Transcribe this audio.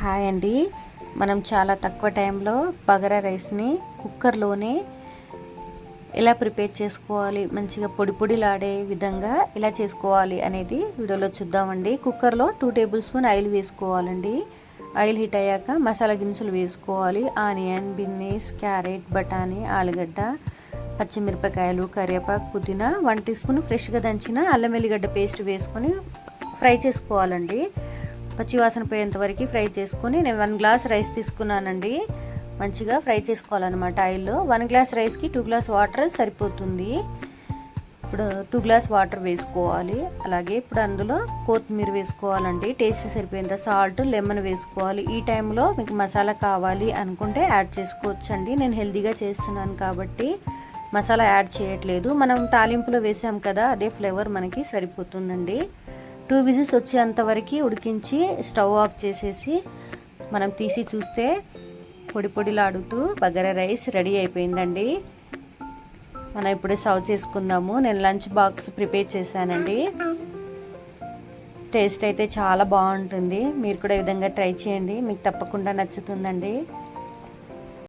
Hi అండి. మనం చాలా తక్కువ టైంలో బగారా రైస్ని కుక్కర్లోనే ఎలా ప్రిపేర్ చేసుకోవాలి, మంచిగా పొడి పొడిలాడే విధంగా ఎలా చేసుకోవాలి అనేది వీడియోలో చూద్దామండి. కుక్కర్లో 2 టేబుల్ స్పూన్ ఆయిల్ వేసుకోవాలండి. ఆయిల్ హీట్ అయ్యాక మసాలా దినుసులు వేసుకోవాలి. ఆనియన్, బిన్నీస్, క్యారెట్, బఠానీ, ఆలుగడ్డ, పచ్చిమిరపకాయలు, కరివేపాకు, పుదీనా, 1 టీ స్పూన్ ఫ్రెష్గా దంచిన అల్లం వెల్లిగడ్డ పేస్ట్ వేసుకొని ఫ్రై చేసుకోవాలండి. పచ్చివాసన పోయేంత వరకు ఫ్రై చేసుకొని నేను 1 గ్లాస్ రైస్ తీసుకున్నానండి. మంచిగా ఫ్రై చేసుకోవాలన్నమాట ఆయిల్లో. 1 గ్లాస్ రైస్కి 2 గ్లాస్ వాటర్ సరిపోతుంది. ఇప్పుడు 2 గ్లాస్ వాటర్ వేసుకోవాలి. అలాగే ఇప్పుడు అందులో కొత్తిమీర వేసుకోవాలండి. టేస్ట్ సరిపోయేంత సాల్ట్, లెమన్ వేసుకోవాలి. ఈ టైంలో మీకు మసాలా కావాలి అనుకుంటే యాడ్ చేసుకోవచ్చండి. నేను హెల్తీగా చేస్తున్నాను కాబట్టి మసాలా యాడ్ చేయట్లేదు. మనం తాలింపులో వేసాం కదా, అదే ఫ్లేవర్ మనకి సరిపోతుందండి. 2 విజిల్స్ వచ్చేంత వరకు ఉడికించి స్టవ్ ఆఫ్ చేసేసి మనం తీసి చూస్తే పొడి పొడిలాడుతూ బగారా రైస్ రెడీ అయిపోయిందండి. మనం ఇప్పుడే సర్వ్ చేసుకుందాము. నేను లంచ్ బాక్స్ ప్రిపేర్ చేశానండి. టేస్ట్ అయితే చాలా బాగుంటుంది. మీరు కూడా ఈ విధంగా ట్రై చేయండి, మీకు తప్పకుండా నచ్చుతుందండి.